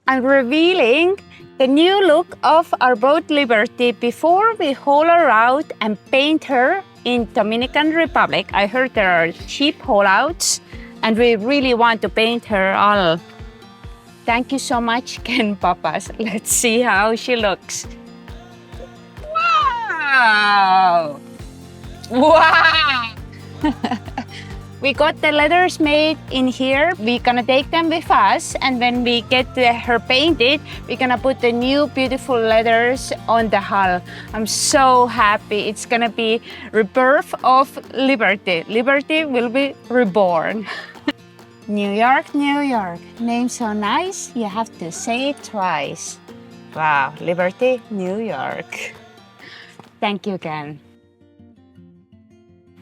and revealing the new look of our boat Liberty before we haul her out and paint her in Dominican Republic. I heard there are cheap haul outs and we really want to paint her all. Thank you so much, Ken Papas. Let's see how she looks. Wow! Wow! We got the leathers made in here. We're gonna take them with us, and when we get her painted, we're gonna put the new beautiful leathers on the hull. I'm so happy. It's gonna be rebirth of Liberty. Liberty will be reborn. New York, New York. Name so nice, you have to say it twice. Wow, Liberty, New York. Thank you, Ken.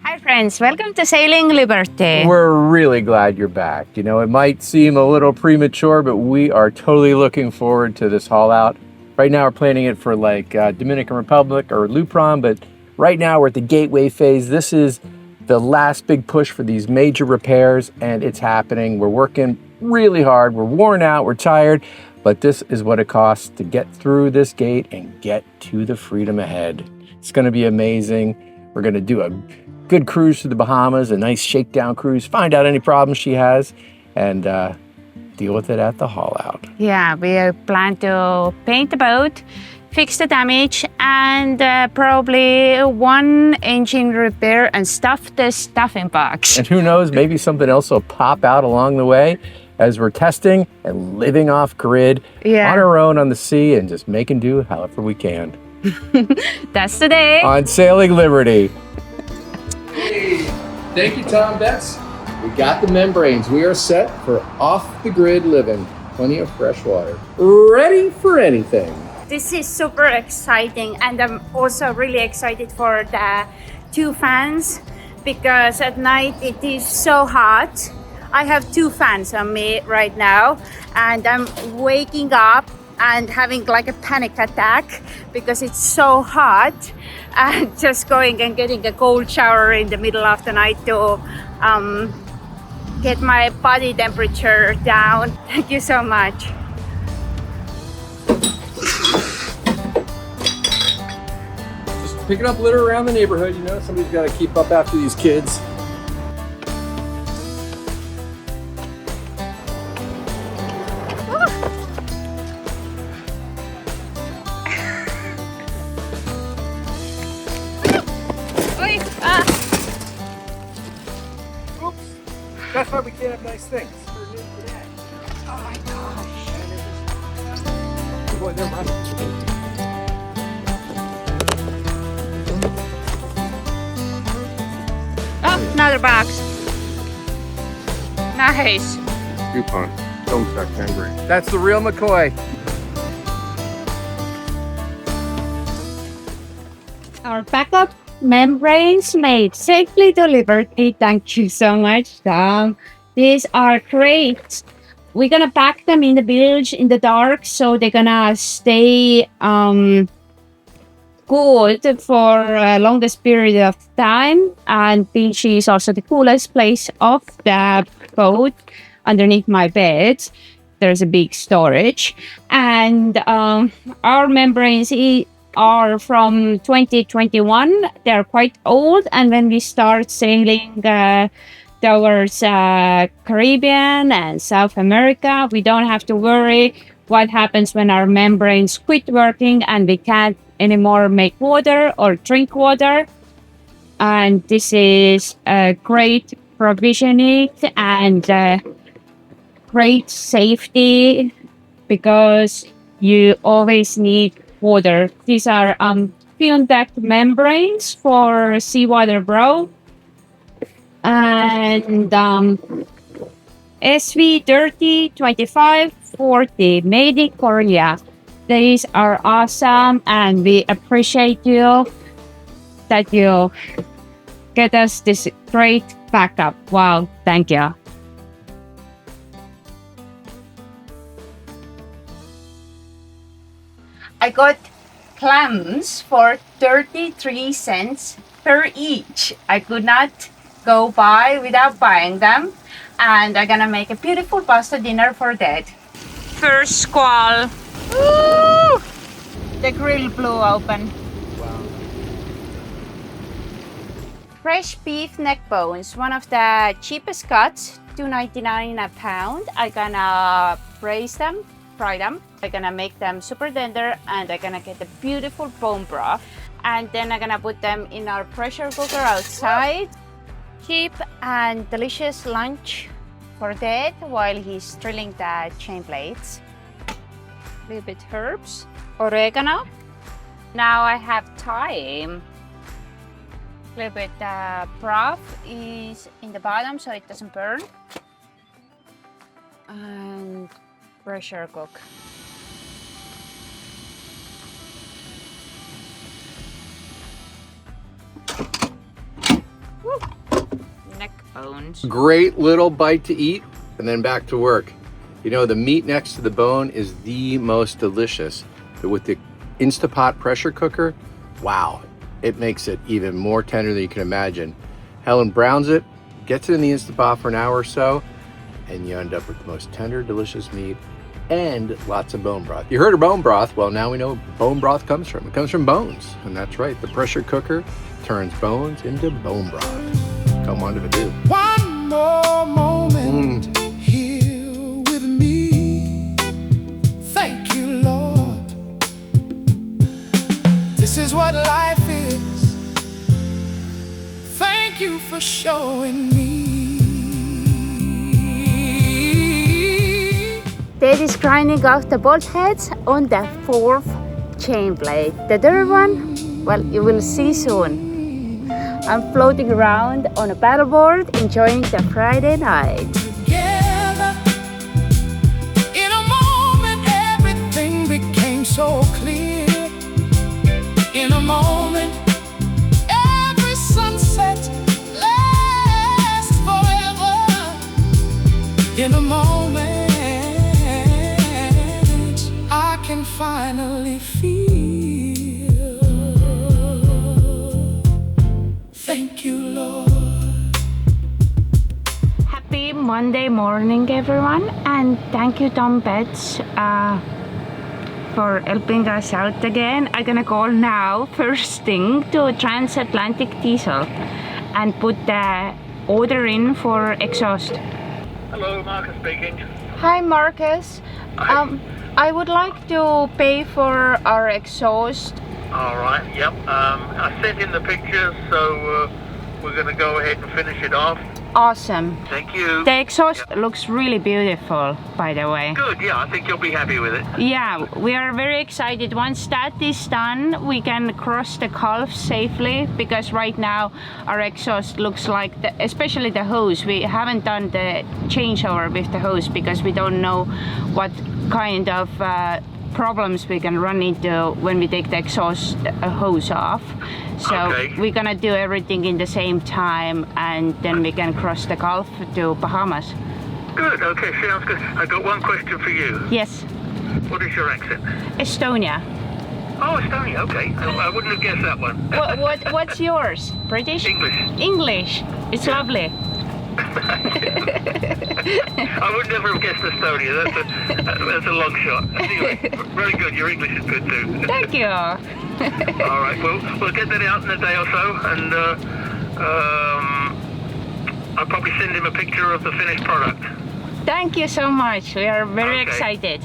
Hi friends, welcome to Sailing Liberty. We're really glad you're back. You know, it might seem a little premature, but we are totally looking forward to this haul out. Right now we're planning it for like Dominican Republic or Lupron, but right now we're at the gateway phase. This is the last big push for these major repairs, and it's happening. We're working really hard. We're worn out, we're tired, but this is what it costs to get through this gate and get to the freedom ahead. It's gonna be amazing. We're gonna do a good cruise to the Bahamas, a nice shakedown cruise, find out any problems she has, and deal with it at the haul out. Yeah, we plan to paint the boat, fix the damage, and probably one engine repair and stuff the stuffing box. And who knows, maybe something else will pop out along the way as we're testing and living off grid on our own on the sea and just making do however we can. That's today on Sailing Liberty. Hey, thank you, Tom Betts. We got the membranes. We are set for off-the-grid living. Plenty of fresh water. Ready for anything. This is super exciting, and I'm also really excited for the 2 fans because at night it is so hot. I have 2 fans on me right now, and I'm waking up and having like a panic attack because it's so hot, and just going and getting a cold shower in the middle of the night to get my body temperature down. Thank you so much. Just picking up litter around the neighborhood, you know, somebody's got to keep up after these kids. That's why we can't have nice things. Oh my gosh. Boy, they're running. Oh, another box. Nice. Coupon. Don't suck membrane. That's the real McCoy. Our backup membranes made safely to Liberty. Thank you so much, Tom. These are great. We're gonna pack them in the bilge in the dark, so they're gonna stay good for longest period of time. And bilge is also the coolest place of the boat. Underneath my bed, there's a big storage, and our membranes are from 2021. They're quite old, and when we start sailing towards Caribbean and South America, we don't have to worry what happens when our membranes quit working and we can't anymore make water or drink water. And this is a great provisioning and great safety because you always need water. These are film deck membranes for seawater bro, and SV30 2540 made in Korea. These are awesome, and we appreciate you that you get us this great backup. Wow, thank you. I got clams for 33 cents per each. I could not go by without buying them, and I'm gonna make a beautiful pasta dinner for that. first squall. Woo! The grill blew open. Wow. Fresh beef neck bones, one of the cheapest cuts, $2.99 a pound. I'm gonna braise them, fry them. I'm gonna make them super tender and I'm gonna get a beautiful bone broth. And then I'm gonna put them in our pressure cooker outside. Cheap and delicious lunch for Dad while he's drilling the chain blades. A little bit herbs, oregano. Now I have thyme. A little bit broth is in the bottom so it doesn't burn. And pressure cook. Woo. Neck bones. Great little bite to eat and then back to work. You know, the meat next to the bone is the most delicious. But with the Instapot pressure cooker, wow, it makes it even more tender than you can imagine. Helen browns it, gets it in the Instapot for an hour or so, and you end up with the most tender, delicious meat and lots of bone broth. You heard of bone broth? Well, now we know where bone broth comes from. It comes from bones, and that's right. The pressure cooker turns bones into bone broth. Come on to the do. One more moment here with me. Thank you, Lord. This is what life is. Thank you for showing me. Dad is grinding off the bolt heads on the 4th chain blade. The third one, well, you will see soon. I'm floating around on a paddleboard, enjoying the Friday night. Together, in a moment, everything became so clear. In a moment, every sunset lasts forever. In a moment, I can finally feel. Thank you, Lord. Happy Monday morning, everyone, and thank you, Tom Betts, for helping us out again. I'm gonna call now first thing to Transatlantic Diesel and put the order in for exhaust. Hello, Marcus speaking. Hi, Marcus. Hi. I would like to pay for our exhaust. All right, yep. I sent in the pictures, so we're going to go ahead and finish it off. Awesome. Thank you. The exhaust looks really beautiful, by the way. Good, yeah, I think you'll be happy with it. Yeah, we are very excited. Once that is done, we can cross the Gulf safely, because right now our exhaust looks like, especially the hose, we haven't done the changeover with the hose because we don't know what kind of problems we can run into when we take the exhaust hose off. So Okay. we're gonna do everything in the same time, and then we can cross the Gulf to Bahamas. Good, okay, sounds good. I got one question for you. Yes, What is your accent? Estonia. Oh, Estonia, okay. I wouldn't have guessed that one. What's yours? British? English. English. It's lovely. I would never have guessed Estonia. That's a long shot. Anyway, very good. Your English is good too. Thank you. All right, we'll get that out in a day or so, and I'll probably send him a picture of the finished product. Thank you so much. We are very Okay. excited.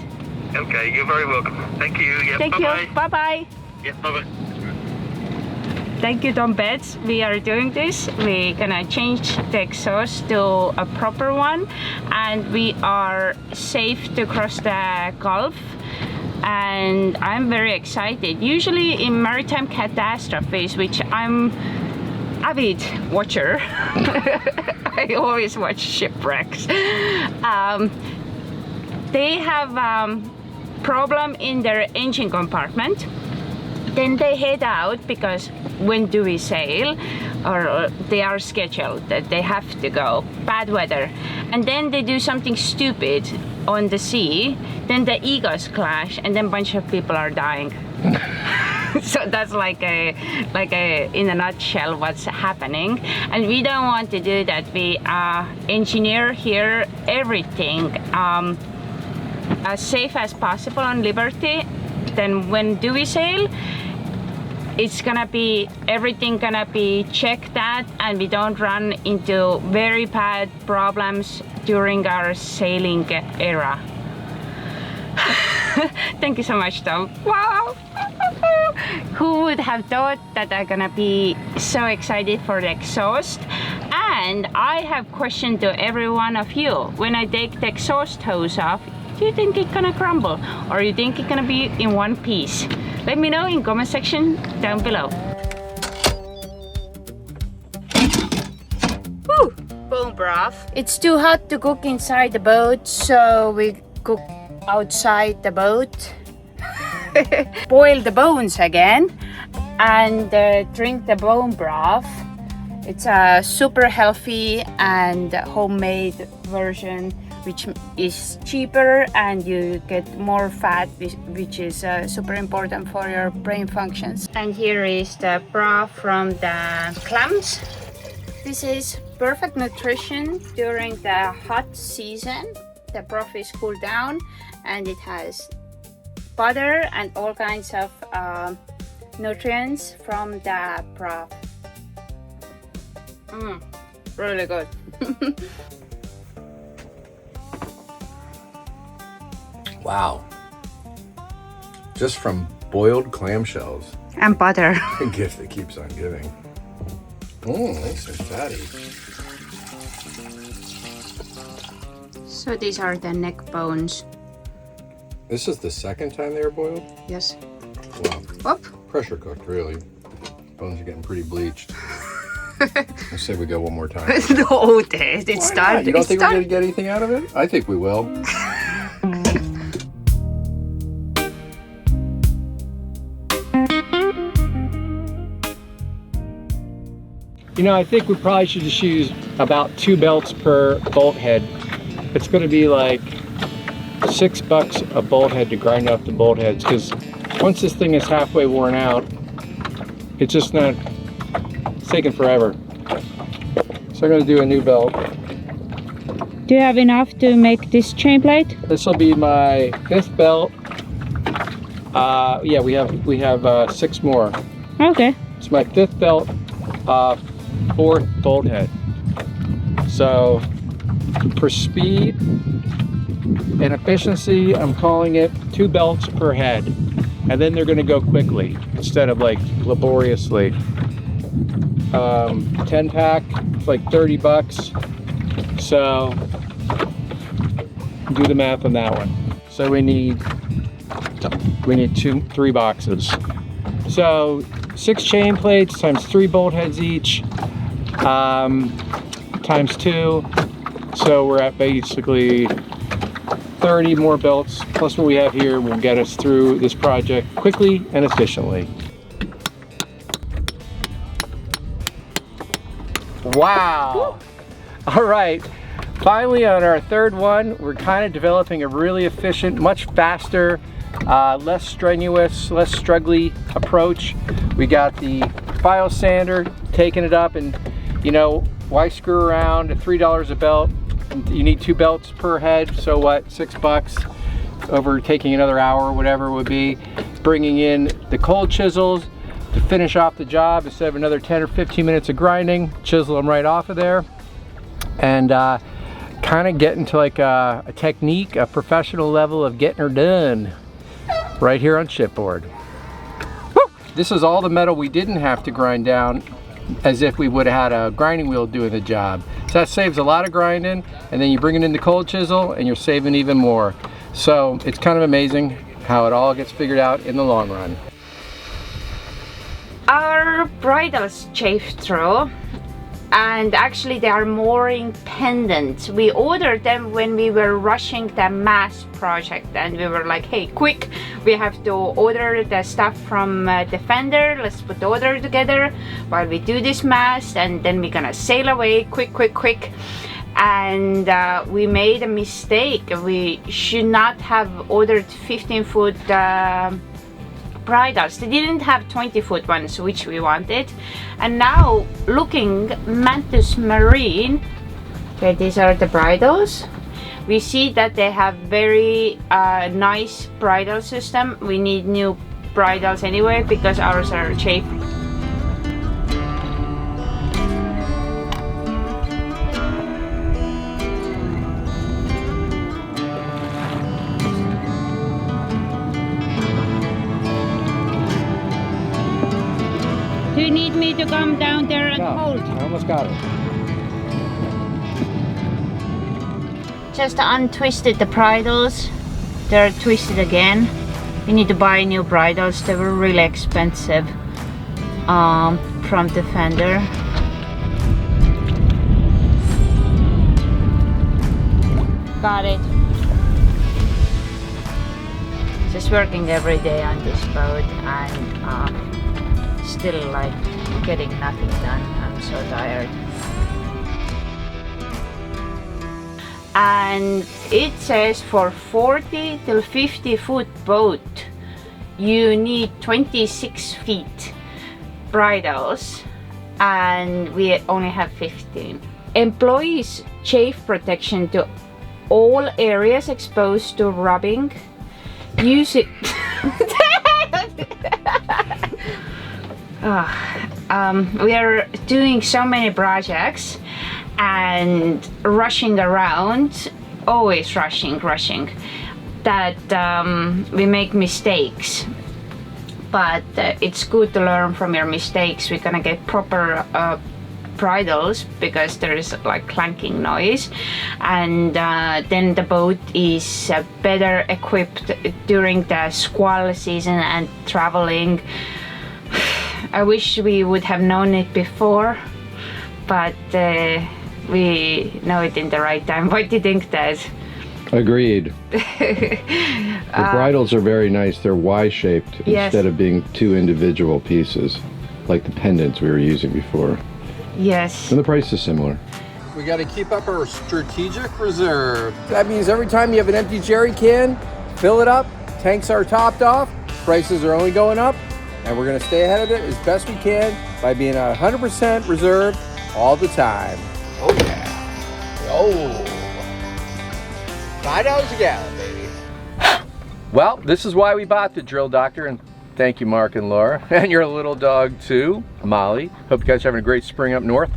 Okay, you're very welcome. Thank you. Yep, Thank bye-bye. you. Bye bye. Yep, bye-bye. Thank you, Tom Betts. We are doing this. We're gonna change the exhaust to a proper one, and we are safe to cross the Gulf. And I'm very excited. Usually in maritime catastrophes, which I'm avid watcher, I always watch shipwrecks. They have problem in their engine compartment. Then they head out because when do we sail, or they are scheduled that they have to go, bad weather, and then they do something stupid on the sea, then the egos clash, and then a bunch of people are dying. So that's like a in a nutshell what's happening, and we don't want to do that. We engineer here everything. as safe as possible on Liberty, then when do we sail, it's gonna be everything gonna be checked at, and we don't run into very bad problems during our sailing era. Thank you so much, Tom. Wow. Who would have thought that I'm gonna be so excited for the exhaust? And I have a question to every one of you. When I take the exhaust hose off, do you think it's gonna crumble, or you think it's gonna be in one piece? Let me know in comment section down below. Woo! Bone broth. It's too hot to cook inside the boat, so we cook outside the boat. Boil the bones again and drink the bone broth. It's a super healthy and homemade version, which is cheaper, and you get more fat, which is super important for your brain functions. And here is the broth from the clams. This is perfect nutrition during the hot season. The broth is cooled down, and it has butter and all kinds of nutrients from the broth. Really good. Wow. Just from boiled clamshells. And butter. A gift that keeps on giving. Nice and fatty. So these are the neck bones. This is the second time they were boiled? Yes. Wow. Whoop. Pressure cooked, really. Bones are getting pretty bleached. Let's say we go one more time. No, it's done. You don't think we're going to get anything out of it? I think we will. You know, I think we probably should just use about 2 belts per bolt head. It's going to be like $6 a bolt head to grind up the bolt heads, because once this thing is halfway worn out, it's just not, it's taking forever. So I'm going to do a new belt. Do you have enough to make this chain plate? This will be my 5th belt. Yeah, we have 6 more. Okay. It's my 5th belt, 4th bolt head. So for speed and efficiency, I'm calling it 2 belts per head, and then they're going to go quickly instead of like laboriously. 10 pack, it's like $30. So do the math on that one. So we need 3 boxes. So 6 chain plates times 3 bolt heads each, times 2. So we're at basically 30 more belts, plus what we have here will get us through this project quickly and efficiently. Wow! All right, finally on our 3rd one, we're kind of developing a really efficient, much faster, less strenuous, less struggly approach. We got the file sander, taking it up, and you know, why screw around at $3 a belt? You need 2 belts per head, so what, $6 over taking another hour or whatever it would be. Bringing in the cold chisels to finish off the job instead of another 10 or 15 minutes of grinding, chisel them right off of there. And kind of getting to like a technique, a professional level of getting her done right here on shipboard. Woo! This is all the metal we didn't have to grind down, as if we would have had a grinding wheel doing the job. So that saves a lot of grinding, and then you bring it in the cold chisel and you're saving even more. So it's kind of amazing how it all gets figured out in the long run. Our bridles chafe through, and actually they are mooring pendants. We ordered them when we were rushing the mast project, and we were like, hey, quick, we have to order the stuff from the vendor. Let's put the order together while we do this mast, and then we're gonna sail away quick. And we made a mistake. We should not have ordered 15-foot bridles. They didn't have 20-foot ones, which we wanted. And now looking Mantus Marine, okay, these are the bridles. We see that they have very nice bridle system. We need new bridles anyway because ours are chafed. Do you need me to come down there and hold? I almost got it. Just untwisted the bridles. They're twisted again. We need to buy new bridles. They were really expensive from the vendor. Got it. Just working every day on this boat and still like getting nothing done. I'm so tired. And it says for 40 till 50 foot boat you need 26 feet bridles and we only have 15. Employees chafe protection to all areas exposed to rubbing. Use it. We are doing so many projects and rushing around, always rushing, that we make mistakes. But it's good to learn from your mistakes. We're gonna get proper bridles because there is like clanking noise, and then the boat is better equipped during the squall season and traveling. I wish we would have known it before, but we know it in the right time. What do you think, Dad? Agreed. The bridles are very nice. They're Y-shaped instead of being two individual pieces, like the pendants we were using before. Yes. And the price is similar. We got to keep up our strategic reserve. That means every time you have an empty jerry can, fill it up, tanks are topped off, prices are only going up, and we're going to stay ahead of it as best we can by being 100% reserved all the time. Oh yeah. Oh. $5 a gallon, baby. Well, this is why we bought the Drill Doctor, and thank you, Mark and Laura, and your little dog too, Molly. Hope you guys are having a great spring up north.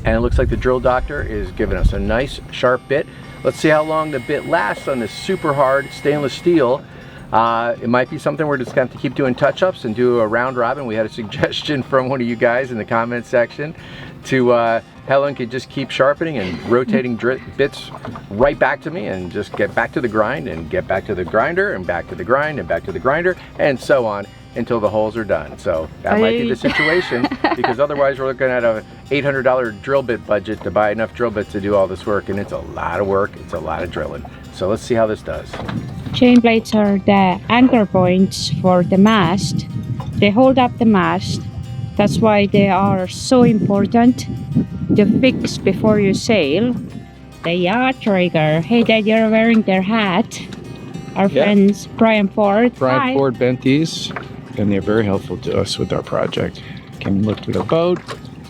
And it looks like the Drill Doctor is giving us a nice sharp bit. Let's see how long the bit lasts on this super hard stainless steel. It might be something we're just going to keep doing touch-ups and do a round robin. We had a suggestion from one of you guys in the comment section to Helen could just keep sharpening and rotating bits right back to me and just get back to the grind and get back to the grinder and back to the grind and back to the grinder and so on until the holes are done. So that might be the situation because otherwise we're looking at a $800 drill bit budget to buy enough drill bits to do all this work, and it's a lot of work, it's a lot of drilling. So let's see how this does. Chain blades are the anchor points for the mast. They hold up the mast. That's why they are so important to fix before you sail. The yacht rigger. Hey Dad, you're wearing their hat. Our friends Brian Ford. Brian Ford bent these, and they're very helpful to us with our project. Came and looked at our boat,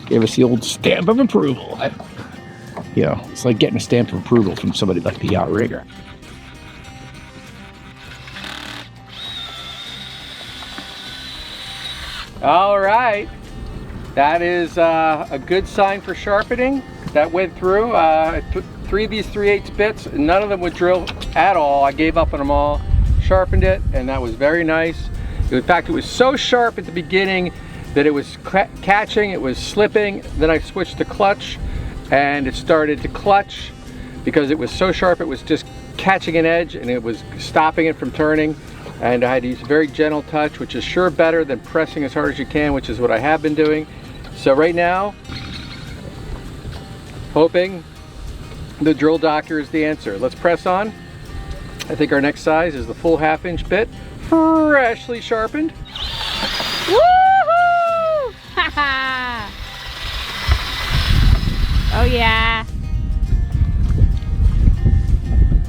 gave us the old stamp of approval. You know, it's like getting a stamp of approval from somebody like the yacht rigger. All right, that is a good sign for sharpening. That went through. Three of these 3/8 bits, none of them would drill at all. I gave up on them all, sharpened it, and that was very nice. In fact, it was so sharp at the beginning that it was catching, it was slipping. Then I switched to clutch, and it started to clutch because it was so sharp it was just catching an edge and it was stopping it from turning. And I had to use a very gentle touch, which is sure better than pressing as hard as you can, which is what I have been doing. So right now, hoping the Drill Doctor is the answer. Let's press on. I think our next size is the full 1/2-inch bit, freshly sharpened. Woohoo! Oh yeah.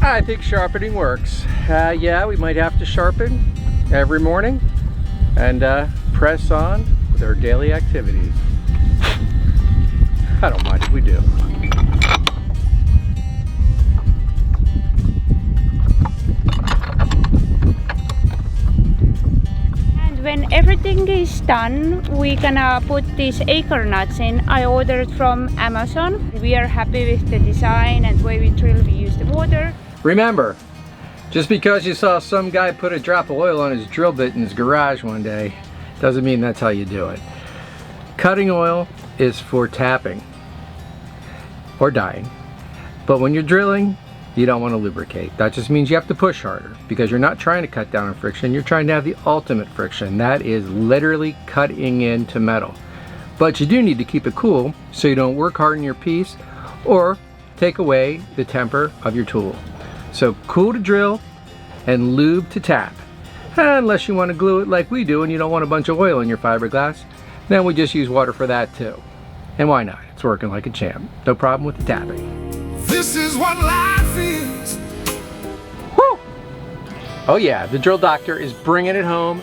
I think sharpening works. Yeah, we might have to sharpen every morning and press on with our daily activities. I don't mind if we do. when everything is done, we're gonna put these acorn nuts in. I ordered from Amazon. We are happy with the design and the way we drill, we use the water. Remember, just because you saw some guy put a drop of oil on his drill bit in his garage one day, doesn't mean that's how you do it. Cutting oil is for tapping or dyeing, but when you're drilling, you don't want to lubricate. That just means you have to push harder because you're not trying to cut down on friction, you're trying to have the ultimate friction. That is literally cutting into metal. But you do need to keep it cool so you don't work hard in your piece or take away the temper of your tool. So cool to drill and lube to tap. Unless you want to glue it like we do and you don't want a bunch of oil in your fiberglass, then we just use water for that too. And why not? It's working like a champ. No problem with the tapping. This is what life is. Woo! Oh yeah, the drill doctor is bringing it home.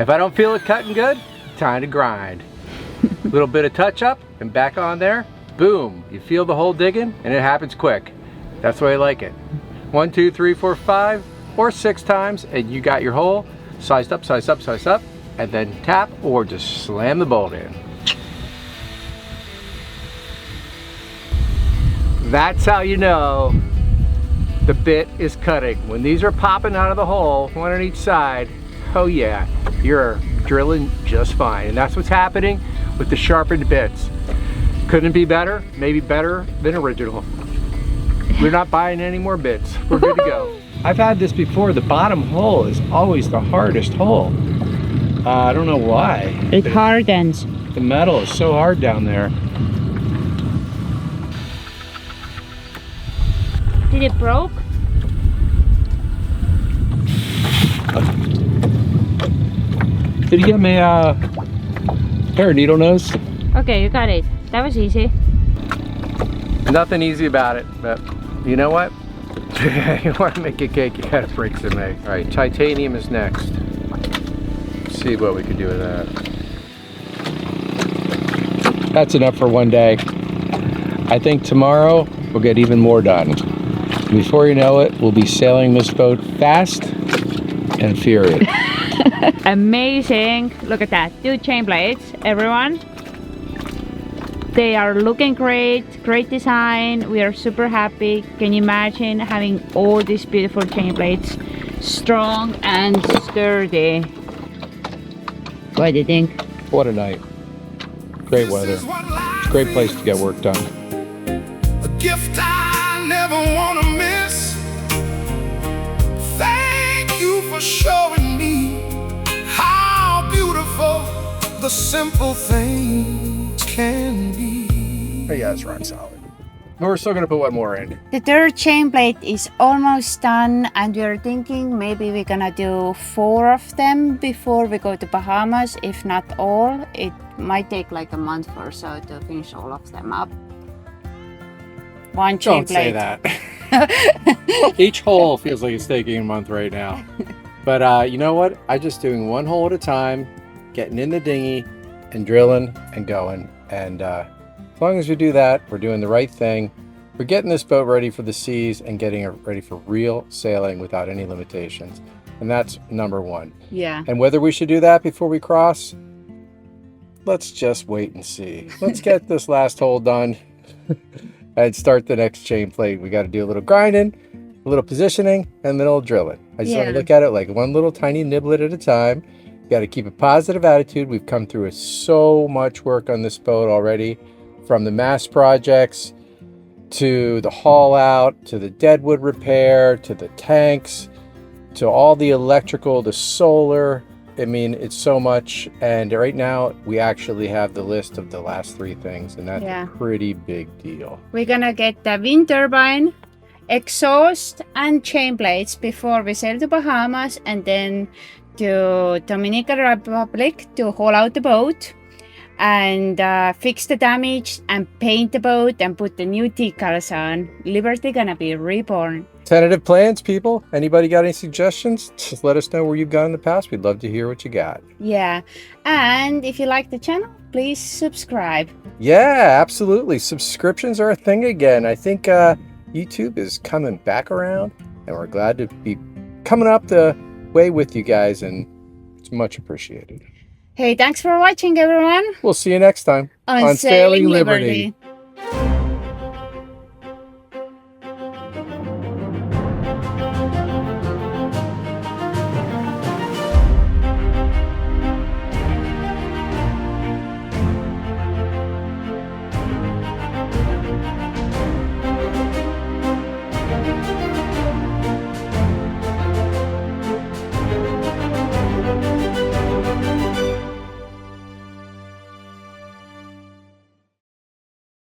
If I don't feel it cutting good, time to grind. A little bit of touch up and back on there. Boom, you feel the hole digging and it happens quick. That's the way I like it. 1, 2, 3, 4, 5 or 6 times and you got your hole sized up, sized up, sized up, and then tap or just slam the bolt in. That's how you know the bit is cutting. When these are popping out of the hole, one on each side, oh yeah, you're drilling just fine. And that's what's happening with the sharpened bits. Couldn't be better, maybe better than original. We're not buying any more bits. We're good to go. I've had this before. The bottom hole is always the hardest hole. I don't know why. It hardens. The metal is so hard down there. Did it broke? Did you get me a pair of needle nose? Okay, you got it. That was easy. Nothing easy about it, but you know what? You want to make a cake, you gotta break some eggs. All right, titanium is next. Let's see what we can do with that. That's enough for one day. I think tomorrow we'll get even more done. Before you know it, we'll be sailing this boat fast and furious. Amazing. Look at that. 2 chain blades, everyone. They are looking great. Great design. We are super happy. Can you imagine having all these beautiful chain blades? Strong and sturdy. What do you think? What a night. Great weather. Great place to get work done. A gift I never want to miss. Thank you for showing me how beautiful the simple things can be. Oh yeah, it's rock solid. But we're still gonna put one more in. The 3rd chain blade is almost done and we're thinking maybe we're gonna do 4 of them before we go to Bahamas. If not all, it might take like a month or so to finish all of them up. 1 chain Don't say blade. that. Each hole feels like it's taking a month right now. But you know what? I'm just doing one hole at a time, getting in the dinghy and drilling and going. And as long as we do that, we're doing the right thing. We're getting this boat ready for the seas and getting it ready for real sailing without any limitations. And that's number 1. Yeah. And whether we should do that before we cross, let's just wait and see. Let's get this last hole done and start the next chain plate. We got to do a little grinding, a little positioning, and then a little drilling. I just want to look at it like one little tiny niblet at a time. You got to keep a positive attitude. We've come through so much work on this boat already, from the mast projects to the haul out, to the deadwood repair, to the tanks, to all the electrical, the solar. I mean, it's so much. And right now we actually have the list of the last 3 things, and that's a pretty big deal. We're gonna get the wind turbine, exhaust and chain blades before we sail to Bahamas and then to Dominican Republic to haul out the boat and fix the damage and paint the boat and put the new decals on. Liberty gonna be reborn. Tentative plans, people. Anybody got any suggestions? Just let us know where you've gone in the past. We'd love to hear what you got. Yeah, and if you like the channel, please subscribe. Yeah, absolutely. Subscriptions are a thing again. I think YouTube is coming back around, and we're glad to be coming up the way with you guys and It's much appreciated. Hey, thanks for watching, everyone. We'll see you next time On Sailing Liberty.